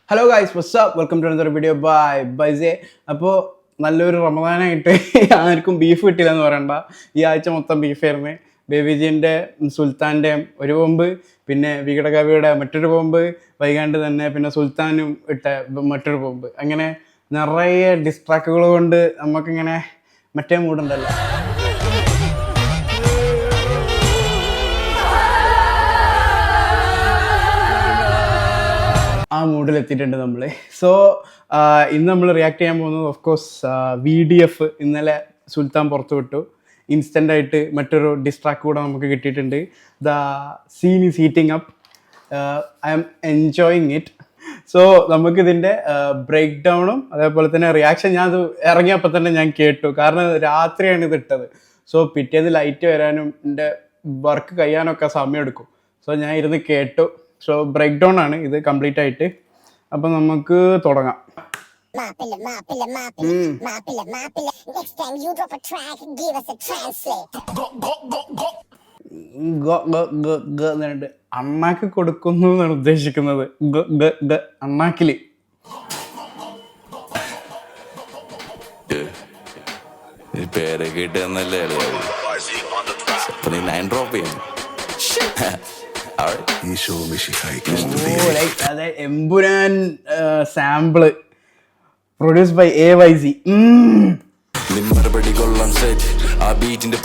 Hello guys, what's up, welcome to another video by ബൈസേ. അപ്പോൾ നല്ലൊരു റമദാനായിട്ട് ആർക്കും ബീഫ് കിട്ടില്ല എന്ന് പറയണ്ട. ഈ ആഴ്ച മൊത്തം ബീഫായിരുന്നു. ബേബിജിൻ്റെ സുൽത്താൻ്റെയും ഒരു ബോംബ്, പിന്നെ വികടകവിയുടെ മറ്റൊരു ബോംബ്, വൈകാണ്ട് തന്നെ പിന്നെ സുൽത്താനും ഇട്ട മറ്റൊരു ബോംബ്. അങ്ങനെ നിറയെ ഡിസ്ട്രാക്റ്റുകൾ കൊണ്ട് നമുക്കിങ്ങനെ മറ്റേ മൂടുണ്ടല്ലോ. ആ മൂഡിലെത്തിയിട്ടുണ്ട് നമ്മൾ. സോ ഇന്ന് നമ്മൾ റിയാക്ട് ചെയ്യാൻ പോകുന്നത് ഓഫ് കോഴ്സ് VDF. ഇന്നലെ സുൽത്താൻ പുറത്തു വിട്ടു. ഇൻസ്റ്റൻ്റായിട്ട് മറ്റൊരു ഡിസ്ട്രാക്ട് കൂടെ നമുക്ക് കിട്ടിയിട്ടുണ്ട്. The scene is heating up. I am enjoying it. So നമുക്കിതിൻ്റെ ബ്രേക്ക് ഡൗണും അതേപോലെ തന്നെ റിയാക്ഷൻ ഞാൻ അത് ഇറങ്ങിയപ്പോൾ തന്നെ ഞാൻ കേട്ടു. കാരണം രാത്രിയാണ് ഇത് ഇട്ടത്. സോ പിറ്റേന്ന് ലൈറ്റ് വരാനും എൻ്റെ വർക്ക് കഴിയാനൊക്കെ സമയമെടുക്കും. സോ ഞാൻ ഇരുന്ന് കേട്ടു. സോ ബ്രേക്ക് ഡൗൺ ആണ് ഇത് കംപ്ലീറ്റ് ആയിട്ട്. അപ്പം നമുക്ക് തുടങ്ങാം. അണ്ണാക്ക് കൊടുക്കുന്നു എന്നാണ് ഉദ്ദേശിക്കുന്നത്. അണ്ണാക്കില് പേര് കിട്ടുന്നല്ലേ അതെ, Empuraan sample produce by AYZ. മറുപടി കൊള്ളാം സെറ്റ് ആ ബീറ്റിന്റെ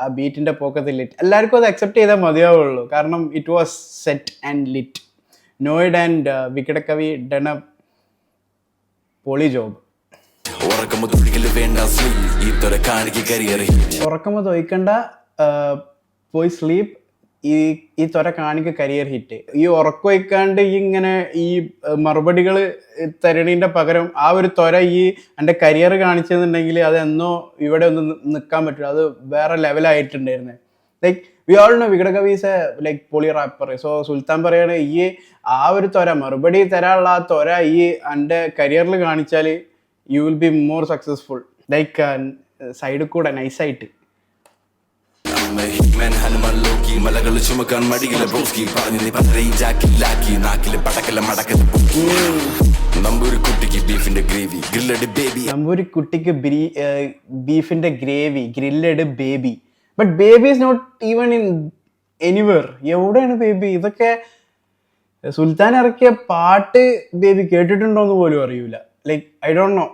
ആ ബീറ്റിന്റെ പോക്കത്തിൽ ലിറ്റ്. എല്ലാവർക്കും അത് അക്സെപ്റ്റ് ചെയ്താൽ മതിയാവുള്ളൂ. കാരണം it was set and lit. Noid and Vikatakavi done a പൊളി ജോബ്. ഉറക്കമോ തൊയ്ക്കണ്ട, പോയി സ്ലീപ്പ്. ഈ ത്വര കാണിക്ക് കരിയർ ഹിറ്റ്. ഈ ഉറക്കം വയ്ക്കാണ്ട് ഈ ഇങ്ങനെ ഈ മറുപടികൾ തരണീൻ്റെ പകരം ആ ഒരു ത്വര ഈ എൻ്റെ കരിയർ കാണിച്ചെന്നുണ്ടെങ്കിൽ അതെന്നോ ഇവിടെ ഒന്ന് നിൽക്കാൻ പറ്റില്ല. അത് വേറെ ലെവലായിട്ടുണ്ടായിരുന്നേ. Like we all know Vikatakavi is a like പൊളി റാപ്പർ. സോ സുൽത്താൻ പറയാണ് ഈ ആ ഒരു ത്വര മറുപടി തരാനുള്ള ആ ത്വര ഈ എൻ്റെ കരിയറിൽ കാണിച്ചാൽ you will be more successful. Like സൈഡിൽ കൂടെ നൈസായിട്ട്. നമ്പൂരിക്കുട്ടിക്ക് ബീഫിന്റെ gravy, grilled baby. But baby is not even in anywhere. എവിടെയാണ് ബേബി? ഇതൊക്കെ സുൽത്താൻ ഇറക്കിയ പാട്ട് ബേബി കേട്ടിട്ടുണ്ടോന്ന് പോലും അറിയൂല. Like I don't know.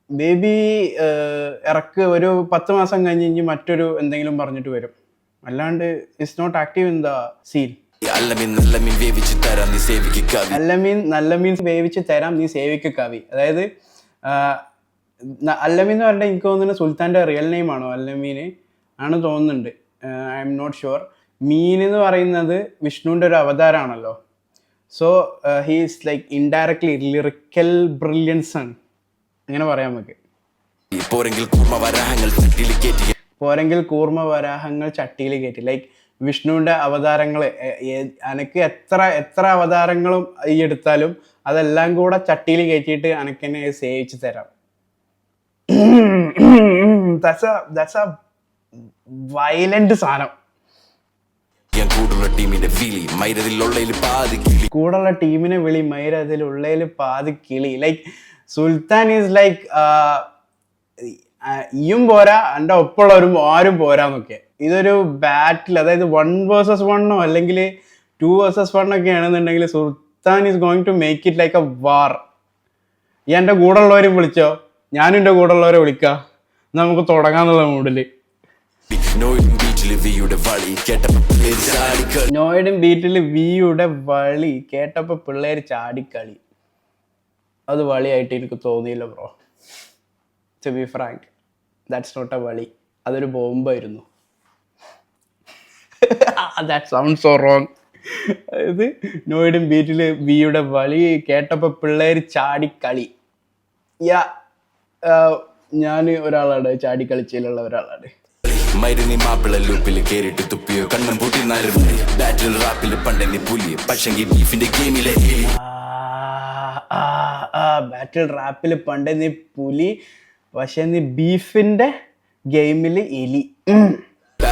Baby ഇറക്ക് ഒരു 10 മാസം കഴിഞ്ഞ് മറ്റൊരു എന്തെങ്കിലും പറഞ്ഞിട്ട് വരും. അല്ലാണ്ട് it's not active in the scene. നല്ല മീൻ വേവിച്ച് തരാം നീ സേവിക്ക് കവി. അതായത് അല്ലമീൻ എന്ന് പറഞ്ഞാൽ എനിക്ക് തോന്നുന്നത് സുൽത്താൻ്റെ റിയൽ നെയിം ആണോ അല്ലമീൻ ആണ് തോന്നുന്നുണ്ട്. I M not sure. മീൻ എന്ന് പറയുന്നത് വിഷ്ണുവിൻ്റെ ഒരു അവതാരമാണല്ലോ. So he is like indirectly lyrical brilliance ആണ്, അങ്ങനെ പറയാം നമുക്ക്. പോരെങ്കിൽ കൂർമ്മ വരാഹങ്ങൾ ചട്ടിയിൽ കയറ്റി. ലൈക്ക് വിഷ്ണുവിൻ്റെ അവതാരങ്ങൾ അനക്ക് എത്ര അവതാരങ്ങളും ഈ എടുത്താലും അതെല്ലാം കൂടെ ചട്ടിയിൽ കയറ്റിയിട്ട് അനക്കെന്നെ സേവിച്ച് തരാം. ദാറ്റ്സ് എ വയലന്റ് സാധനം. കൂടുള്ള ടീമിനെ വിളി മൈരതിലുള്ളതിൽ പാതി കിളി. ലൈക്ക് സുൽത്താൻ ഈസ് ലൈക്ക് ഈയും പോരാ, എൻ്റെ ഒപ്പമുള്ളവരും ആരും പോരാന്നൊക്കെ. ഇതൊരു ബാറ്റിൽ, അതായത് 1 vs 1 അല്ലെങ്കിൽ 2 vs 1 ഒക്കെ ആണെന്നുണ്ടെങ്കിൽ Sultan is going to make it like a war. ഈ എൻ്റെ കൂടെ ഉള്ളവരും വിളിച്ചോ, ഞാനും എൻ്റെ കൂടെ ഉള്ളവരെ വിളിക്കാം, നമുക്ക് തുടങ്ങാന്നുള്ള മൂഡില്. നോയിഡും ബീറ്റില് വിയുടെ വളി കേട്ടപ്പോ പിള്ളേര് ചാടിക്കളി. അത് വളിയായിട്ട് എനിക്ക് തോന്നിയില്ല bro. To be frank, that's not a വളി, അതൊരു ബോംബായിരുന്നു. That sound so wrong. അതായത് നോയിഡും ബീറ്റില് വിയുടെ വളി കേട്ടപ്പോ പിള്ളേര് ചാടിക്കളി. യാ, ഞാൻ ഒരാളാണ് ചാടിക്കളിച്ചതിലുള്ള ഒരാളാണ്. ബാറ്റിൽ റാപ്പിൽ പണ്ട് നീ പുലി, പക്ഷെ നീ ബീഫിന്റെ ഗെയിമില് എലി.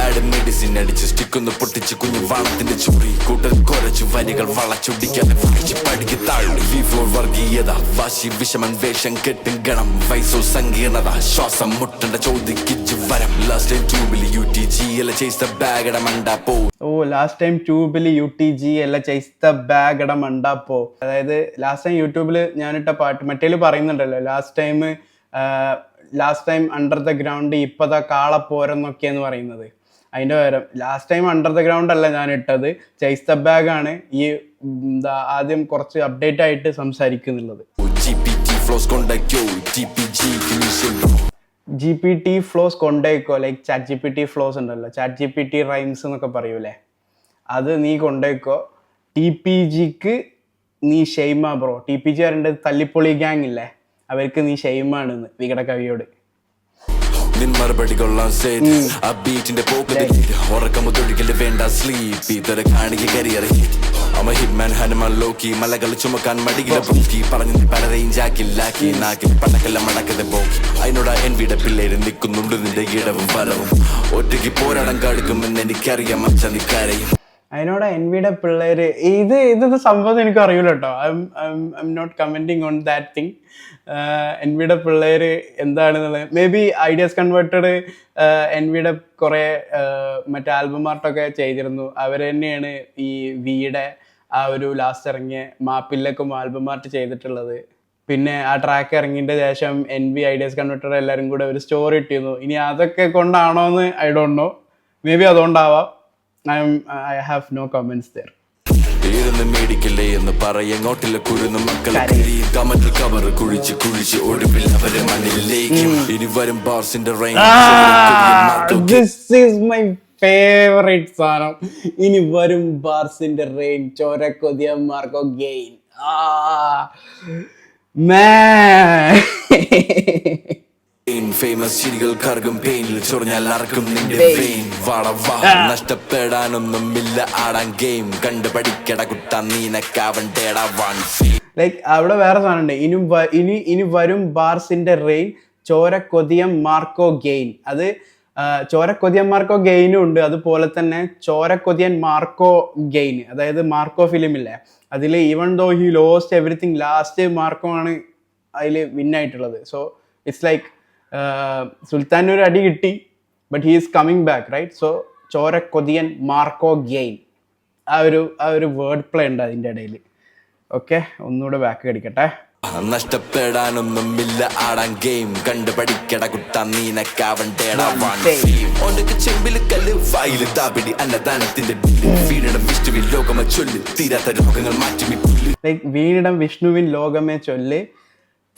ബാഡ് മെഡിസിൻ അടിച്ച് സ്റ്റിക്കൊന്ന് പൊട്ടിച്ച് കുഞ്ഞു വാണത്തിന്റെ ചുറി കൂട്ടൽ കുറച്ചു വരികൾ വളച്ചൊടിക്കാതെ വായിച്ച് പഠിക്ക് താഴെ വിഫോർ വർഗീയത വാശി വിഷമൻ വേഷം കെട്ടും ഗണം വയസ്സോ സങ്കീർണത ശ്വാസം മുട്ടേണ്ട ചോദിക്കിച്ച് വരം ലാസ്റ്റ് ടൈം ട്യൂബിൽ UTG എല്ലാം ചെയ്ത ബാഗ് ഇടമണ്ടാ പോ ഓ ലാസ്റ്റ് ടൈം ട്യൂബിൽ UTG എല്ലാം ചെയ്ത ബാഗ് ഇടമണ്ടാപ്പോ. അതായത് ലാസ്റ്റ് ടൈം യൂട്യൂബിൽ ഞാനിട്ട പാട്ട് മറ്റേല് പറയുന്നുണ്ടല്ലോ, last time under the ground ഇപ്പതാ കാളപ്പോരെന്നൊക്കെയെന്ന് പറയുന്നത്. അതിൻ്റെ പകരം last time under the ground അല്ല ഞാൻ ഇട്ടത്, ചേസ് ദ ബാഗ് ആണ് ഈ ആദ്യം കുറച്ച് അപ്ഡേറ്റ് ആയിട്ട് സംസാരിക്കുന്നുള്ളത്. GPT ഫ്ലോസ് കൊണ്ടേക്കോ, ലൈക്ക് ChatGPT ഫ്ലോസ് ഉണ്ടല്ലോ, ChatGPT റൈംസ് എന്നൊക്കെ പറയൂലേ, അത് നീ കൊണ്ടേക്കോ. TPGക്ക് നീ ഷെയ്മാ ബ്രോ. TPG പറയേണ്ടത് തല്ലിപ്പൊളി ഗ്യാങ് ഇല്ലേ, അവർക്ക് നീ ഷെയ്മാണെന്ന് വികട കവിയോട്. മറുപടി കൊള്ളാൻ ആ ബീറ്റിന്റെ പോക്കറ്റിൽ ഉറക്കമൊത്തൊഴിക്കല് വേണ്ട സ്ലീപ്പ് ഇതൊരു കാണിക കരിയർ അമ ഹിറ്റ്മാൻ ഹനുമാൻ ലോക്കി മലകൾ ചുമക്കാൻ മടികില പൊക്കി പറഞ്ഞു പലരെയും ജാക്കില്ലാക്കി നാക്കിൽ പടക്കല്ല മടക്കതെ പോക്കി അതിനോട് എൻവിയുടെ പിള്ളേര് നിൽക്കുന്നുണ്ട് നിന്റെ ഇടവും ഫലവും ഒറ്റയ്ക്ക് പോരാടം കാടുക്കുമെന്ന് എനിക്കറിയാം മച്ചനിക്കാരെയും. അതിനോട് എൻവിയുടെ പിള്ളേര് ഇത് സംഭവം എനിക്ക് അറിയില്ല കേട്ടോ. I M not commenting on that thing. എൻവിയുടെ പിള്ളേര് എന്താണെന്നുള്ളത് മേ ബി ഐഡിയാസ് കൺവേർട്ടഡ് എൻവിയുടെ കുറേ മറ്റേ ആൽബം ആർട്ടൊക്കെ ചെയ്തിരുന്നു. അവർ തന്നെയാണ് ഈ വിയുടെ ആ ഒരു ലാസ്റ്റ് ഇറങ്ങിയ മാപ്പില്ലക്കും ആൽബം ആർട്ട് ചെയ്തിട്ടുള്ളത്. പിന്നെ ആ ട്രാക്ക് ഇറങ്ങിയതിൻ്റെ ശേഷം എൻവി ഐഡിയാസ് കൺവേർട്ടഡ് എല്ലാവരും കൂടെ ഒരു സ്റ്റോറി ഇട്ടിരുന്നു. ഇനി അതൊക്കെ കൊണ്ടാണോ എന്ന് I don't know, maybe അതുകൊണ്ടാവാം. I have no comments there. ഇരുന്ന് മേടിക്കല്ലേ എന്ന് പറയങ്ങോട്ടില്ല കുരുന്ന് മക്കളെ കമന്റിൽ കവർ കുഴിച്ച് കുഴിച്ച് ഒടുവിൽ അവരെ മണ്ണിലേക്കും ഇനി വരും ബാർസിന്റെ This is my favorite സാധനം. ഇനി വരും ബാർസിന്റെ റെയിൻ ചോരക്കൊതിയന്മാർക്കോ ഗെയിൻ. ഫേമസ് ചിരികൾ കർഗും പെയിനിൽ ചൊറിഞ്ഞാൽ ആർക്കും നിന്റെ വെയിൻ വളവാ നഷ്ടപ്പെടാനൊന്നുമില്ല ആടാൻ ഗെയിം കണ്ടു പഠിക്കട കുട്ട നീനക്കാവണ്ടേടാ വൺ. ലൈക്ക് അവിടെ വേറെ സാധനം ഉണ്ട്, ഇനി വരും ബാർസിന്റെ റെയിൻ ചോരക്കൊതിയം മാർക്കോ ഗെയിൻ. അത് ചോരക്കൊതിയൻ മാർക്കോ ഗെയിനും ഉണ്ട്, അതുപോലെ തന്നെ ചോരക്കൊതിയൻ മാർക്കോ ഗെയിൻ. അതായത് മാർക്കോ ഫിലിമില്ലേ, അതിൽ even though he lost everything last Marco ആണ് അതിൽ വിന്നായിട്ടുള്ളത്. സോ ഇറ്റ്സ് ലൈക്ക് സുൽത്താൻ ഒരു അടി കിട്ടി, but he is coming back right. So ചോരക്കൊതിയൻ മാർക്കോ ഗെയിൻ, ആ ഒരു വേർഡ് പ്ലേ ഉണ്ട് അതിൻ്റെ ഇടയിൽ. ഓക്കെ, ഒന്നുകൂടെ ബാക്ക് കടിക്കട്ടെ. നഷ്ടപ്പെടാനൊന്നുമില്ല ആടാൻ ഗെയിം കണ്ടു പഠിക്കട കുട്ട നീനക്കാവണ്ടേടാ വൺ. ചെമ്പില് കല്ല് വായില് താപിടി അന്നദാനത്തിന്റെ വീണിടം വിഷ്ണുവിൻ ലോകമേ ചൊല്ലി തീരാത്ത രോഗങ്ങൾ മാറ്റും ഈ പുല്ല്. ലൈക്ക് വീണിടം വിഷ്ണുവിൻ ലോകമേ ചൊല്ല്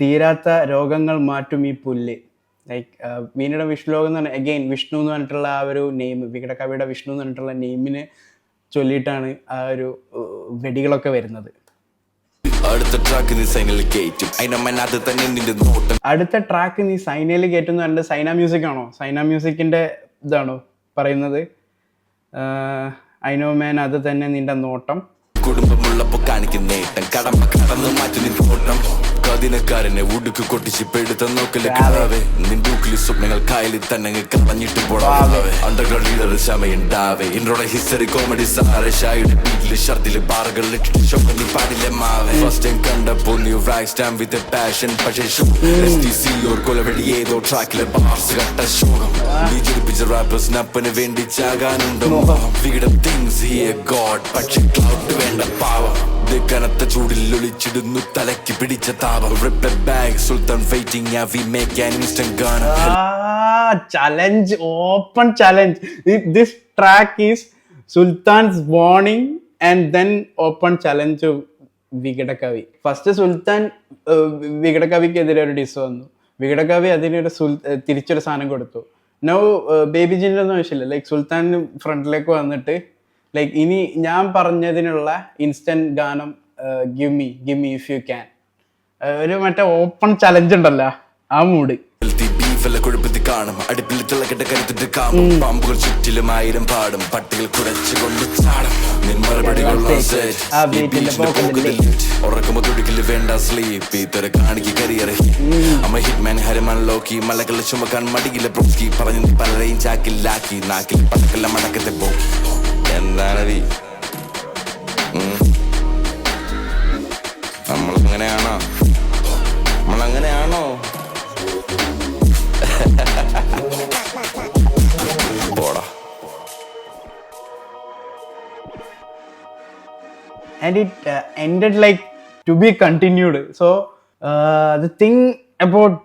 തീരാത്ത രോഗങ്ങൾ മാറ്റും ഈ പുല്ല്. ലൈക്ക് വീണിടം വിഷ്ണു ലോകം എന്ന് പറഞ്ഞാൽ അഗെയിൻ വിഷ്ണു എന്ന് പറഞ്ഞിട്ടുള്ള ആ ഒരു നെയിം, വികട കവിയുടെ വിഷ്ണു എന്ന് പറഞ്ഞിട്ടുള്ള നെയിമിന് ചൊല്ലിയിട്ടാണ് ആ ഒരു വെടികളൊക്കെ വരുന്നത്. അടുത്ത ട്രാക്ക് നീ സൈനയിൽ കയറ്റും അത് തന്നെ നിന്റെ നോട്ടം. അടുത്ത ട്രാക്ക് നീ സൈനയിൽ കയറ്റും എന്ന് പറഞ്ഞിട്ട് സൈന മ്യൂസിക് ആണോ? സൈന മ്യൂസിക്കിന്റെ ഇതാണോ പറയുന്നത്? ഐനോ മാൻ അത് തന്നെ നിന്റെ നോട്ടം. കുടുംബമുള്ളപ്പോ കാണിക്കുന്ന നേട്ടം കടമ്പ കടന്നു മാറ്റി നിന്റെ ഓട്ടം കതിനക്കാരനെ ഉടുക്ക് കൊട്ടിച്ച് പെടുത്ത നോക്കല് കാവേ നിന്റെ സ്വപ്നങ്ങൾ കായലിൽ തന്നെ കളഞ്ഞിട്ട് പോടാവേ അണ്ടർഗ്രൗണ്ട് ലീഡർ സമയുണ്ടാവേ ഇൻട്രോടെ ഹിസ്റ്ററി കോമഡി സാറെ ഷായുടെ ബീറ്റില് ഷർട്ടില് ബാറുകൾ ഇട്ടിട്ട് ഷോക്ക് നീ പാടില്ല മാവേ ഫസ്റ്റ് ടൈം കണ്ടപ്പോൾ നീ റാക്ക് സ്റ്റാം വിത്ത് പാഷൻ പക്ഷേ STC ഓർ കൊലവെടി ഏതോ ട്രാക്കിലെ ബാർസ് കട്ട ശോകം നീ ജനിപ്പിച്ച റാപ്പേഴ്സിനപ്പന് വേണ്ടി ചാകാനുണ്ടോ വികടം തിങ്സ് ഹിയർ ഗോഡ് പക്ഷേ ക്ലൗഡ് വേണ്ട പാവം കനത്ത ചൂടിൽ ഒളിച്ചിടുന്നു തലയ്ക്ക് പിടിച്ച താപം reply bag Sultan fighting yeah we make an instant gun challenge open challenge. This track is Sultan's warning and then open challenge to Vikata കവി. ഫസ്റ്റ് സുൽത്താൻ വികട കവിക്കെതിരെ ഒരു ഡിസ് വന്നു, വികട കവി അതിനൊരു തിരിച്ചൊരു സാധനം കൊടുത്തു. നൗ ബേബി ജിന്നൊന്നും ആവശ്യമില്ല, ലൈക്ക് സുൽത്താൻ ഫ്രണ്ടിലേക്ക് വന്നിട്ട് ലൈക്ക് ഇനി ഞാൻ പറഞ്ഞതിനുള്ള ഇൻസ്റ്റന്റ് ഗാനം give me if you can, ഒരു മറ്റേ ഓപ്പൺ ചലഞ്ച് ഉണ്ടല്ലോ ആ മൂഡ്. ഗൾഫിലെ കൊഴുപ്പത്തി കാണും അടുപ്പിൽ തിളക്കിട്ട് കരുത്തിട്ട് കാമും പാമ്പുകൾ ചുറ്റിലും 1000 പാടും പട്ടികൾ കുരച്ചുകൊണ്ട് ചാടും നിൻ മറുപടി കൊള്ളാം ഉറക്കുമ്പോ തുടിക്കല് വേണ്ട സ്ലീപ്പ് ഇത്തര കാണിക്ക് കരിയർ അമ്മ ഹിറ്റ്മാൻ ഹരമാൻ ലോക്കി മലകളെ ചുമക്കാൻ മടിയിലെ ബ്രോസ്കി പറഞ്ഞു നീ പലരെയും ചാക്കിലാക്കി നാക്കിൽ പടക്കല്ല മടക്കത്തെ പോക്കി എന്താണ് നമ്മളങ്ങനെയാണോ നമ്മളങ്ങനെയാണോ പോടാ. And it ended like to be continued. So the thing about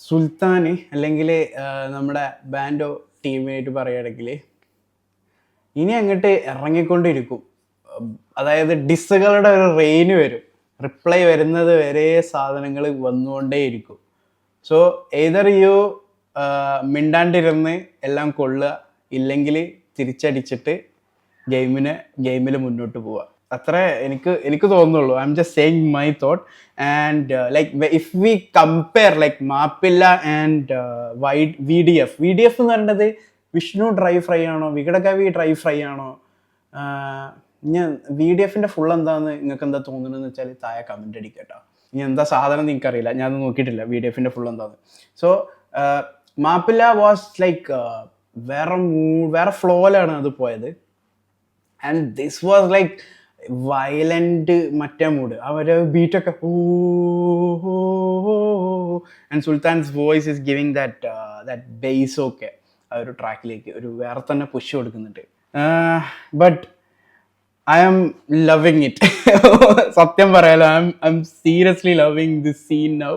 സുൽത്താൻ അല്ലെങ്കിൽ നമ്മുടെ ബാൻഡോ ടീമായിട്ട് പറയുകയാണെങ്കിൽ ഇനി അങ്ങോട്ട് ഇറങ്ങിക്കൊണ്ടിരിക്കും. അതായത് ഡിസ്സുകളുടെ ഒരു റെയിന് വരും, റിപ്ലൈ വരുന്നത് വരെ സാധനങ്ങൾ വന്നുകൊണ്ടേയിരിക്കും. സോ എയ്തർ യു മിണ്ടാണ്ടിരുന്ന് എല്ലാം കൊള്ളുക, ഇല്ലെങ്കിൽ തിരിച്ചടിച്ചിട്ട് ഗെയിമിൽ മുന്നോട്ട് പോവുക. അത്ര എനിക്ക് തോന്നുന്നുള്ളൂ. I am just saying my thought. And like if we compare like Mappila and VDF എന്ന് പറയുന്നത് വിഷ്ണു ഡ്രൈ ഫ്രൈ ആണോ, വികടകവി ഡ്രൈ ഫ്രൈ ആണോ? ഞാൻ VDFന്റെ ഫുൾ എന്താണെന്ന് നിങ്ങൾക്ക് എന്താ തോന്നുന്നതെന്ന് വെച്ചാൽ താഴെ കമൻറ്റ് അടിക്കട്ടോ. ഇനി എന്താ സാധനം എനിക്കറിയില്ല, ഞാൻ നോക്കിയിട്ടില്ല VDFന്റെ ഫുൾ എന്താന്ന്. സോ മാപ്പില്ല വാസ് ലൈക്ക് വേറെ ഫ്ലോയിലാണ് അത് പോയത്. And this was like violent മറ്റേ മൂഡ്. അവര് ബീറ്റൊക്കെ and Sultan's voice is giving that bass ഒക്കെ ആ ഒരു ട്രാക്കിലേക്ക് ഒരു വേറെ തന്നെ പുഷ് കൊടുക്കുന്നുണ്ട്. But I am loving it. സത്യം പറയാലോ, I am seriously loving this scene now.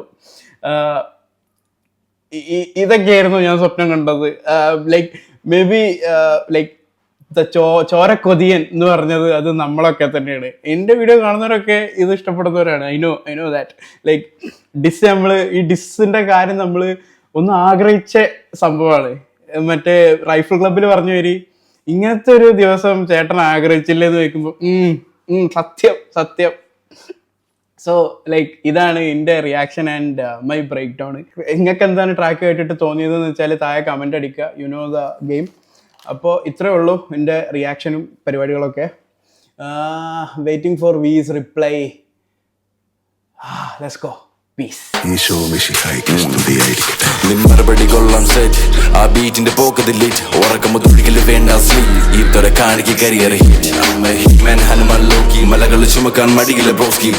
ഇതൊക്കെയായിരുന്നു ഞാൻ സ്വപ്നം കണ്ടത്. ലൈക്ക് മേ ബി ലൈക്ക് ചോരക്കൊതിയൻ എന്ന് പറഞ്ഞത് അത് നമ്മളൊക്കെ തന്നെയാണ്. എൻ്റെ വീഡിയോ കാണുന്നവരൊക്കെ ഇത് ഇഷ്ടപ്പെടുന്നവരാണ്. I know that. ലൈക്ക് ഈ ഡിസ്സിന്റെ കാര്യം നമ്മൾ ഒന്ന് ആഗ്രഹിച്ച സംഭവമാണ്. മറ്റേ റൈഫിൾ ക്ലബിൽ പറഞ്ഞു വരി ഇങ്ങനത്തെ ഒരു ദിവസം ചേട്ടൻ ആഗ്രഹിച്ചില്ലെന്ന് ചോദിക്കുമ്പോൾ സത്യം. സോ ലൈക്ക് ഇതാണ് എൻ്റെ reaction and my breakdown. നിങ്ങൾക്ക് എന്താണ് ട്രാക്ക് കേട്ടിട്ട് തോന്നിയതെന്ന് വെച്ചാൽ താഴെ കമൻ്റ് അടിക്കുക. You know the game. അപ്പോൾ ഇത്രയേ ഉള്ളൂ എൻ്റെ റിയാക്ഷനും പരിപാടികളൊക്കെ. വെയിറ്റിംഗ് ഫോർ വീസ് റിപ്ലൈ. Let's go. പീസ്. മറുപടി കൊള്ളാം സെറ്റ് ആ ബീറ്റിന്റെ പോക്കത് ലിറ്റ് ഉറക്കുമ്പോ തുടിക്കല് വേണ്ട സ്ലീവ് ഇത്തര കാണിക്ക് കരിയർ ഹിറ്റ് ഹനുമാൻ ലോക്കി മലകൾ ചുമക്കാൻ മടിയിലെ ബ്രോസ്കി